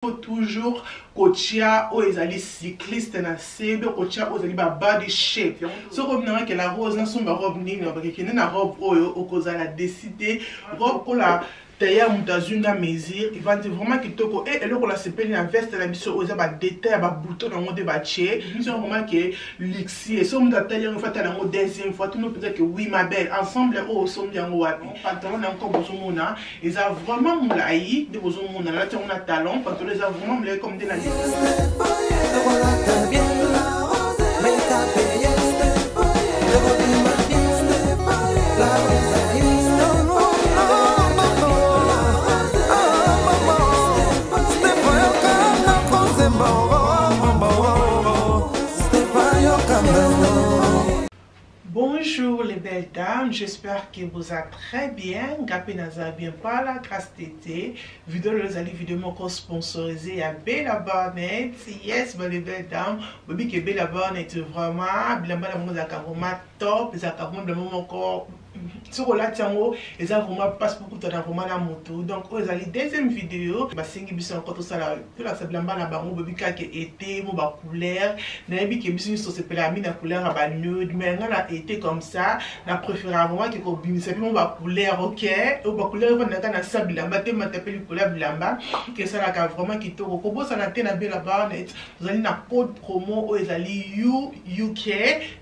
toujours coachia ou ezali cycliste na sebe coachia ou ezali ba body shape so comme na que la rose na somba robe nini ba ke na robe oyo okozala décider robe ko la tailleur mutazunda mesure il va dire vraiment kitoko et eloko la sepeli na veste la biso oza ba détail ba bouton na ngode ba tché biso vraiment que lixi et so muta tailleur fa ta na ngo deuxième fois tout nous peut dire que oui ma belle ensemble o sombi yango wapi pantalon na encore bozo mona ils a vraiment moulaï de bozo mona là on a talon pantalon ils a vraiment moulaï comme des na Bonjour les belles dames, j'espère que vous êtes très bien. Gapi naza bien par la grâce d'été. Vidéo les ali vidéo moko sponsorisé à Bella Barnett. Yes, les belles dames. Bobby que Bella Barnett vraiment bilamba la mongo za vraiment top, za vraiment bilamba moko sur la tiango et ça vraiment passe beaucoup de temps vraiment la moto donc aux ali deuxième vidéo ba singi biso encore tout ça là tout la sablamba na bango bobby ka ke été mo ba couleur na bi ke biso so se pela mina couleur ba nude mais na été comme ça na préféré vraiment que ko binisa mo ba couleur OK ou ba couleur va na sablamba te matapeli couleur bilamba que ça là vraiment qui to ko bo ça na te na Bella Barnett vous allez na code promo aux ali UK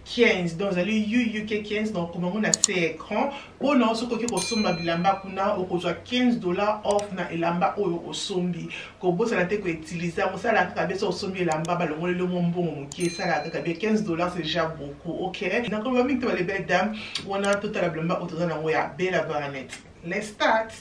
15 donc vous allez UK 15 donc comment on a fait écran pour non ce que kosomba bilamba kuna okozwa $15 off na elamba oyo osombi ko bosa na te ko utiliser mo sala ka beso osombi elamba balongole le mombongo qui sala ka be $15 c'est déjà beaucoup OK donc on va mettre les belles dames on a total bilamba otozana ngo ya Bella Barnett let's start.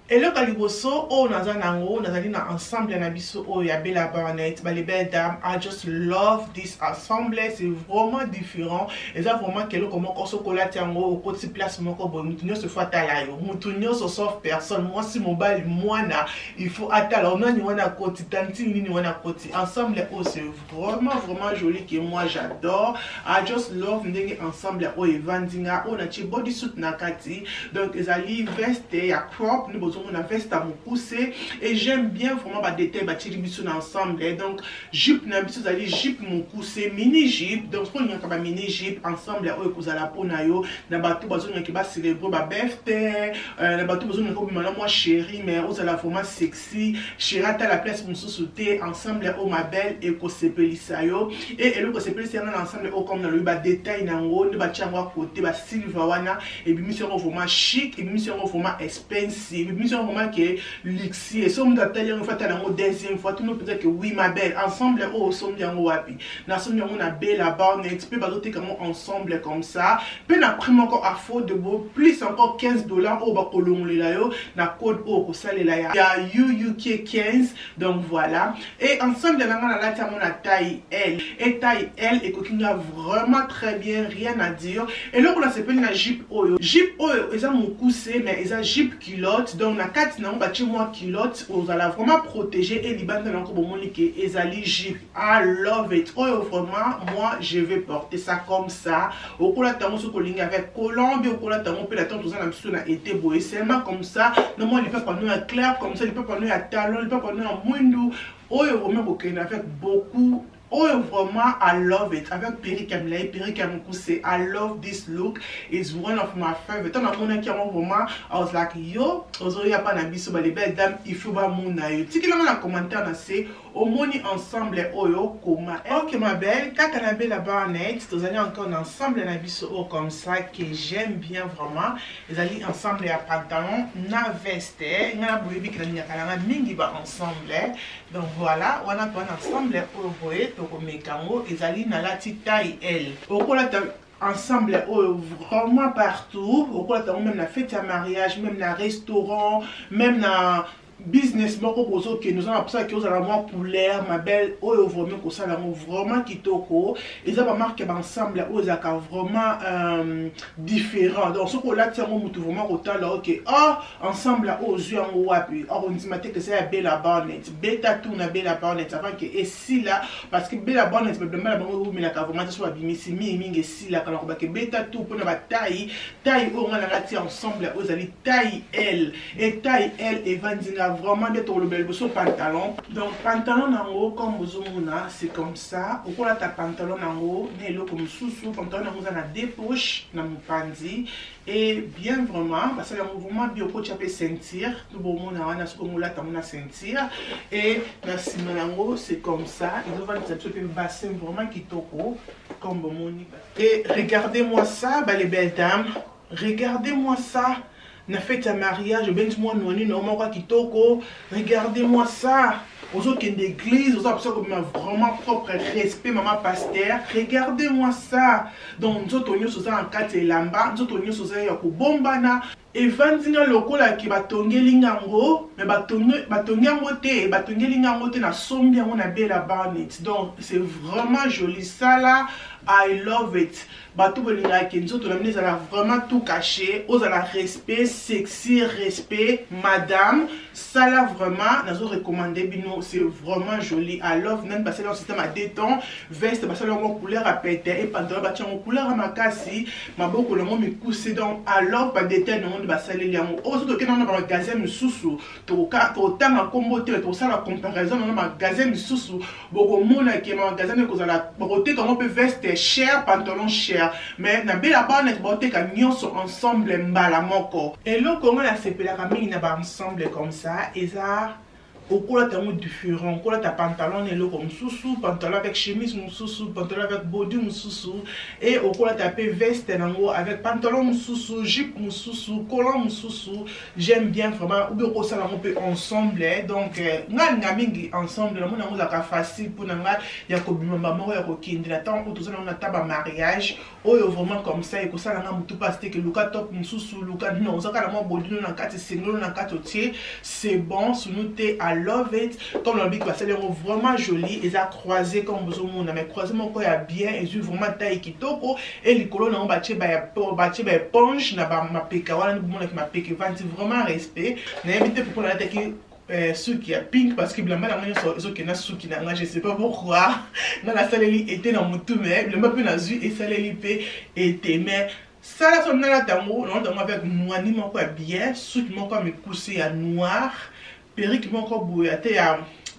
Et le caliboso, oh, nazali na ensemble na biso, oh, ya Bella Barnett, les belles dames, I just love this ensemble, c'est vraiment différent. Et ça, vraiment, que le comment koso kola tiango, au côté place, mon corps, moutounio se fait atalayo, moutounio se sauve personne, moi, si mon bal, moi, na, il faut atala, on a ni wana koti, tanti, ni wana koti, ensemble, oh, c'est vraiment joli, que moi, j'adore. I just love, ndenge ensemble, oh, et vandinga, oh, na chi bodysuit na kati, donc, les ali veste, ya crop, nous, on a veste à mon poussé et j'aime bien vraiment ba détail ba tiri biso ensemble donc jupe na biso zali jupe mon poussé mini jupe donc on y a ba mini jupe ensemble o ekozala pona yo na bato bazonga ki ba célébrer ba birthday na bato bazonga ko bimana moi chérie mais ozala vraiment sexy chérie à la place mon sous-sauté ensemble o ma belle et ko sepelisa yo et le ko sepelisa na ensemble o comme na le ba détail na ngo ne ba tiangwa côté ba silver wana et bimission vraiment chic et bimission vraiment expensive vraiment que lixi et somme d'attailler en fait à la deuxième fois tout nous peut dire que oui ma belle ensemble oh somme bien wapi na somme on a Bella Barnett peut pas doter comment ensemble comme ça peut na prime encore à faute de beau plus encore $15 au ba kolongole la yo na code au ko salela ya UK 15 donc voilà et ensemble na la tiamo na taille L et taille L et kokinga vraiment très bien rien à dire et là on a s'appelle na jupe oyo ils ont mon coussé mais ils ont jupe culotte donc na kati na ba moi culotte vous allez vraiment protéger et libanda na ko bomoni ke ezali jupe I love it oh vraiment moi je vais porter ça comme ça au kola tango so kolinga avec colombe au kola tango pe la temps tous na biso na été boye seulement comme ça non moi il peut pas nous à clair comme ça il peut pas nous à talon il peut pas nous à mwindu oh vraiment bokena avec beaucoup. Oh vraiment I love it avec Perry Kamlay Perry Kamkousé I love this look it's one of my favorite tant na mona ki vraiment I was like yo ozo ya pa na biso ba les belles dames il faut ba mona yo tikila na commentaire na c'est au moni ensemble oyo koma OK ma belle kaka na Bella Barnett vous allez encore ensemble na biso oh comme ça que j'aime bien vraiment les allez ensemble ya pantalon na veste na boyebi ki na kala mingi ba ensemble donc voilà on a pas ensemble oh boye mekango ezali na lati taille L okola ensemble vraiment partout okola même la fête à mariage même na restaurant même na business moko bozo que nous avons pour ça que vous allez avoir pour l'air ma belle oh vraiment que ça vraiment kitoko ils ont marqué ensemble aux accords vraiment différents donc ce qu'on là tiens on mutu vraiment autant là OK ah ensemble aux yeux en wapi on dit matin que c'est Bella Barnett beta tout na Bella Barnett avant que et si là parce que Bella Barnett peut demander bon mais la vraiment soit bimisi mingi si là quand on va que beta tout pour na taille on a la ensemble aux ali taille L et taille L et vandinga ça vraiment bien le bel pantalon. Donc pantalon en haut comme vous c'est comme ça. Au cours de ta pantalon en haut, mais le comme sous pantalon en haut on a deux poches dans mon pandi et bien vraiment parce que vraiment bien au tu peux sentir tout bon monde a ce qu'on là t'as sentir et la ciment en haut c'est comme ça. Ils vont nous appuyer le bassin vraiment qui toko comme bon monde. Et regardez-moi ça, bah les belles dames. Regardez-moi ça. Na fête à mariage, ben moi noni no moi qui toko. Regardez-moi ça. Aux autres qui sont d'église, aux autres qui ont vraiment propre respect, maman pasteur. Regardez-moi ça. Donc nous autres nous sommes en quatre lamba, nous autres nous sommes en bombana. Et vandinga lokola ki batongeli ngango, mais batongango te, batongeli ngango te na sombi yango na bela barnet. Donc c'est vraiment joli ça là. I love it. Batou bolinga ki nzoto na mneza la vraiment tout caché. Oza la respect, sexy, respect, madame. Ça là vraiment, nazo recommandé bino, c'est vraiment joli. I love nan basé dans système à détente, veste basé dans couleur à péter et pantalon basé en couleur à makasi, maboko le mot me cousse donc I love ba détente non basé les liamo. Ozo to kena na magasin mususu, to tanga kombo te to ça la comparaison na magasin mususu. Boko mona ki magasin ko za la beauté comme on peut veste cher, pantalon cher. Mais na bela barnet beauté ka nyonso ensemble mbala moko. Et le comment la sepela ka mingi na ba ensemble comme ça et ça au cours de ta différent, au cours de ta pantalon et le comme sous pantalon avec chemise sous pantalon avec body sous et au cours de ta veste avec pantalon sous jupe sous collant sous. J'aime bien vraiment ou bien au ça on peut ensemble donc nga mingi ensemble la mona ngaka facile pour nga ya ko bimamba moko ya ko kindi la temps autour on a taba mariage oyo vraiment comme ça et ko ça nga mutu passe que luka top sous luka non ça ka body na kati single na kati otier c'est bon sous nous I love it. Comme l'on dit que c'est vraiment joli. Ils ont croisé comme vous avez mais croisé mon corps est bien. Ils ont vraiment taille qui toko. Et les colons ont bâti éponge. N'a pas ma péka. Voilà, nous qui m'a péka. Vraiment respect. N'invitez pour qu'on attaque ceux qui a pink parce que blanc la manière ils ont qui n'a sous qui n'a je sais pas pourquoi. Dans la salle était dans mon tout mais le peu n'a vu et salle était mais ça là son là tango non avec moi ni mon corps bien sous mon corps me coucher à noir. Perrique mon corps bouillé, il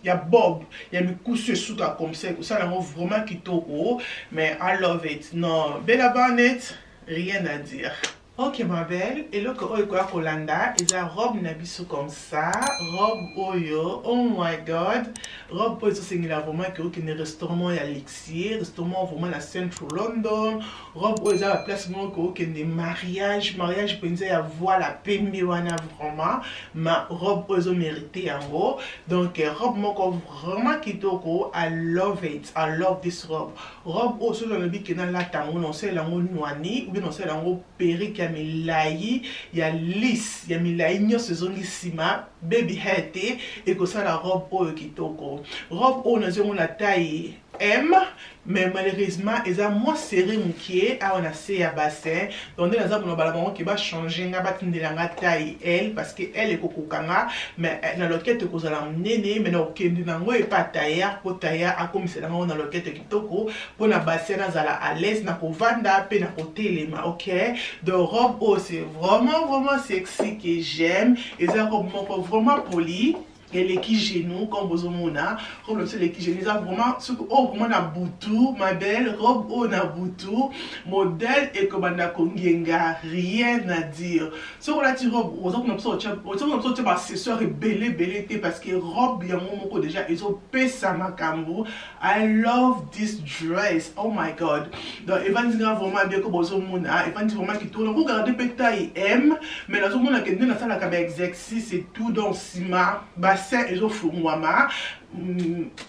y a Bob, il y a mes couches sous comme ça vraiment qui toko, mais I love it. Non, Bella Barnet, rien à dire. Ok ma belle, et le corps est quoi Colanda, et la robe nabiso comme ça, robe oyo, oh my god, robe oyo c'est vraiment que les restaurants à Alexis, restaurant vraiment la Central London, robe oyo la place que des mariages pensez à voir la pembewana vraiment, ma robe oyo mérité en gros, donc robe moko vraiment kitoko, I love it, I love this robe, robe oyo sur le bic dans la tango, non c'est l'ango noani, ou bien non c'est l'ango perrique milai ya lisse ya milai nyonso ezongisima baby hat et que ça la robe oyo kitoko robe oyo nazomona taille M mais malheureusement ils ont moins serré mon pied à on a essayé à bassin donc les gens pour balabon qui va changer nga batindela nga taille L parce que elle est kokokanga mais na loquette ko zala nene mais na okende nango et pas taille pour taille a comme c'est dans loquette kitoko pour na bassin na zala à l'aise na ko vanda pe na côté les mains OK de robe oh c'est vraiment sexy que j'aime et ça robe vraiment poli. Et les qui genoux comme vous mona comme le les qui genoux vraiment ce oh vraiment na boutou ma belle robe oh na boutou modèle et comme na kongenga rien à dire ce qu'on a dit robe aux autres on peut accessoire belé parce que robe bien mon déjà ils ont payé ça makambo I love this dress oh my god donc Evan dit vraiment bien que vous mona Evan dit vraiment qui tourne regardez taille M mais là tout le monde a que dans ça la cabe exercice et tout dans cima bassin et au fumwama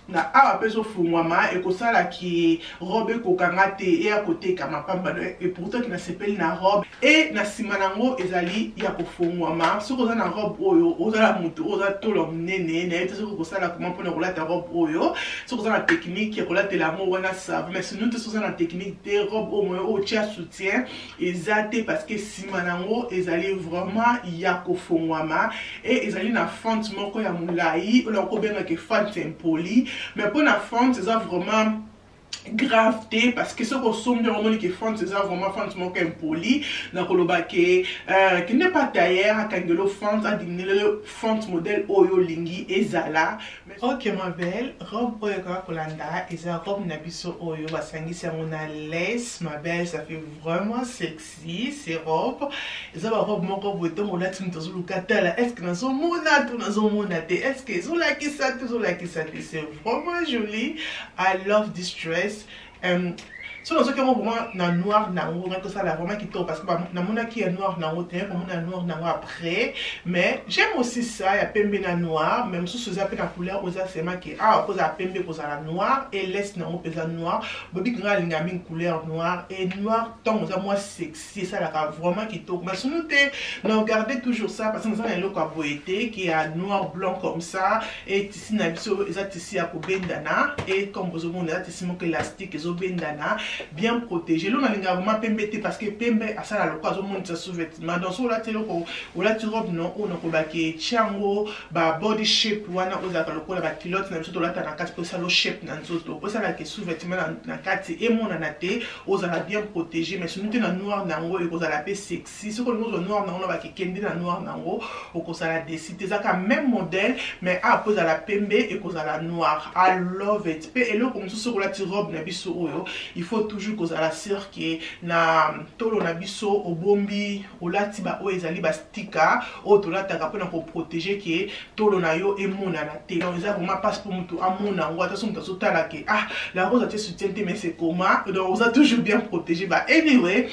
na awa peso fumwama et ko sala qui robe ko kangate et à côté kama pamba et pourtant qui na sepeli na robe et na simanango ezali ya ko fumwama ce ko na robe oyo ozala mutu oza tolo nene na ete ce ko sala comment pour rouler ta robe oyo ce ko na technique ko la la mo wana savent mais sinon te so na technique de robe au moins au tia soutien ezate parce que simanango ezali vraiment ya ko fumwama et ezali na fente moko ya mulai on ko bien que fente impoli mais pour la fente c'est vraiment graveté parce que ce qu'on somme de romani qui font c'est ça vraiment font mon impoli na kolobake qui n'est pas d'ailleurs quand de le font à diminuer le font modèle oyo lingi ezala. Ok ma belle, robe oyo ka kolanda eza robe na biso oyo basangi c'est mon lace ma belle, ça fait vraiment sexy ces robes eza ba robe moko boto mola tintozo lukatala est-ce que nazo mona to nazo mona te est-ce que zo la ki ça c'est vraiment joli. I love this dress. So dans ce cas vraiment na noir nango que ça là vraiment qui top parce que na mona qui est noir nango t'es comme na noir nango après mais j'aime aussi ça il y a pembe na noir même sous ce appel la couleur aux seulement qui cause à pembe cause à la noir et laisse nango pesa noir bobi nga linga min couleur noire et noir tant aux moi sexy ça là vraiment qui top mais si nous t'es non regardez toujours ça parce que nous avons un look à beauté qui est noir blanc comme ça et ici na biso eza ici à kobendana et comme vous avez on ici mon élastique et zo bendana bien protégé. Là on a linga vraiment pembe parce que pembe à ça la location monte sous-vêtement donc sur la télé ou la robe non on a kobaki chango ba body shape wana ozaka lokola ba culotte na biso la tana kati pour ça le shape na nzoto pour ça la que sous-vêtement na kati et mon na te ozala bien protégé mais si nous na noir nango et kozala pe sexy ce que nous noir nango ba ki kendi na noir nango au kozala décider ça ka même modèle mais à pose à la pembe et kozala noir. I love it et là comme ça sur la robe na biso oyo il faut toujours que la sœur qui na tolo na biso obombi olati ba o ezali ba stika o to lata ka pona ko protéger qui tolo na yo et mona na te donc ça vraiment passe pour mutu amona ngo attention mutu sotala ke la rose a te soutient mais c'est comment donc on a toujours bien protégé bah anyway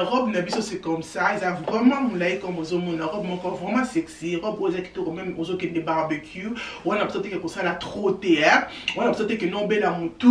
robe na biso c'est comme ça ils a vraiment moulay comme aux mona robe encore vraiment sexy robe aux qui to même aux qui des barbecue on a peut-être que ça la trotter on a peut-être que non bela mutu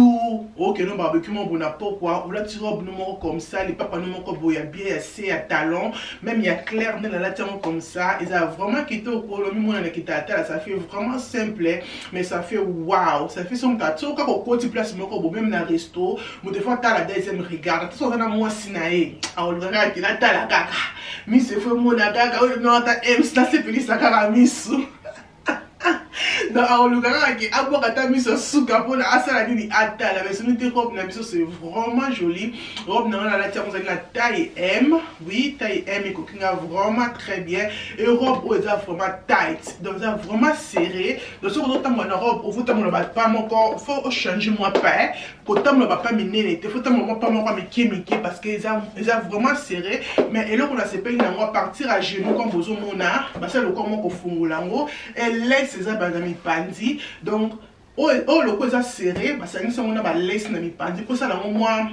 o que non barbecue mon bon pourquoi ou la robe numéro comme ça les papas numéro boya bien assez à talon même il y a clair dans la tiens comme ça ils a vraiment quitté au colomi mon na kita ça fait vraiment simple mais ça fait waouh ça fait son tatou quand au côté place mon même na resto mais des fois t'as la deuxième regard ça va moi sinae a on regarde qui la ta la kaka mi se fait mon na kaka non ta m ça c'est fini ça kaka misu donc on le regarde qui a beaucoup à mis sur souka pour la asala ni ata la version de robe na biso c'est vraiment joli robe na la tiens vous avez la taille M oui taille M et coquina vraiment très bien et robe où est vraiment tight donc ça vraiment serré donc sur d'autres moi robe vous t'as mon pas mon corps faut changer moi pas pour t'as mon pas miner il faut t'as mon pas mon mais qui parce que ils a vraiment serré mais et là on a se paye na moi partir à genoux comme vous mon a bah c'est le comment ko fungulango et laisse ça bazami pandi donc le cosa serré bah ça nous on a laisse na mi pandi pour ça là moi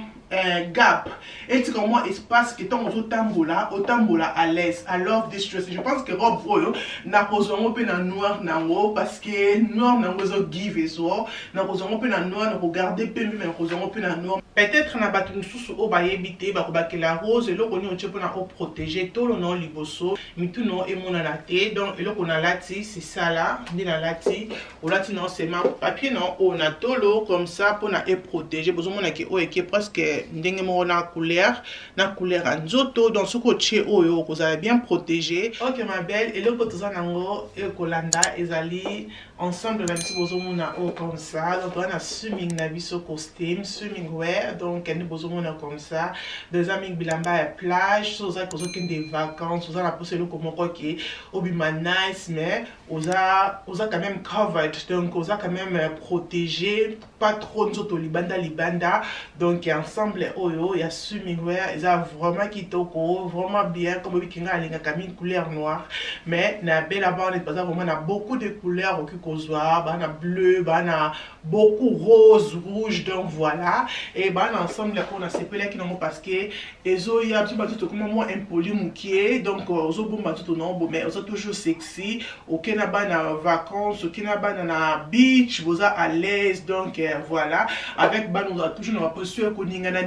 gap et tu comme moi espace qui tombe au tambola à l'aise I love this dress je pense que robe oyo na kozongo pe na noir nango parce que noir nango zo give eso na kozongo pe na noir na regarder pe même kozongo pe na noir peut-être na batu nsusu o ba yebite ba ko ba la rose le koni on tient pour na protéger tout le nom liboso mitu non et mon na te donc et le qu'on a lati c'est ça là ni la lati ou lati non c'est ma papier non on a tolo comme ça pour na et protéger besoin mon ki o qui presque ndenge mo na couleur à nzoto dans ce côté oyo vous avez bien protégé. Ok ma belle et le côté nango et kolanda ezali ensemble même si vous mona o comme ça donc on a swimming na biso costume swimming wear donc elle nous mona comme ça des amis bilamba à plage so ça cause aucune des vacances vous a posé le comme quoi qui obima nice mais vous a quand même covered donc vous a quand même protégé pas trop nzoto libanda donc ensemble oyo ya swimming wear ils a vraiment kitoko vraiment bien comme bikinga alinga kamine couleur noire mais na belle bande parce que vraiment na beaucoup de couleurs qui kozwa bana bleu bana beaucoup rose rouge donc voilà et bana ensemble on a sepelé qui non parce que ezo ya petit bateau comme moi impoli mukie donc ozo bomba tout non mais ozo toujours sexy aucun na bana vacances aucun na bana na beach vous à l'aise donc voilà avec bana on a toujours na posture ko ningana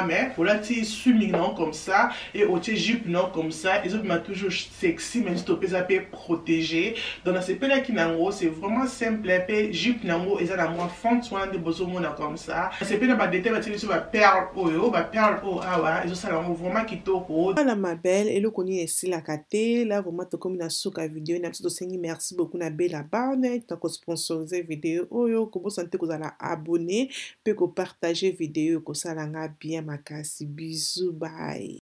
mais voilà ti swimming non comme ça et au jupe non comme ça et ça m'a toujours sexy mais juste au peu protégé donc c'est pas là qui nango c'est vraiment simple. Pe jupe nango eza na mwa fente wana de bozo mona comme ça. C'est pe na ba détail batili sur ba perle oyo, ba perle o awa, ezo sala ngo vraiment kitoko. Voilà ma belle, et le koni esilaka te, là vraiment tokomi na suka vidéo na biso tosengi merci beaucoup na Bella Barnett tako sponsoriser vidéo oyo ko bosante kozala abonné pe ko partager vidéo ko sala nga bien makasi. Bisous, bye.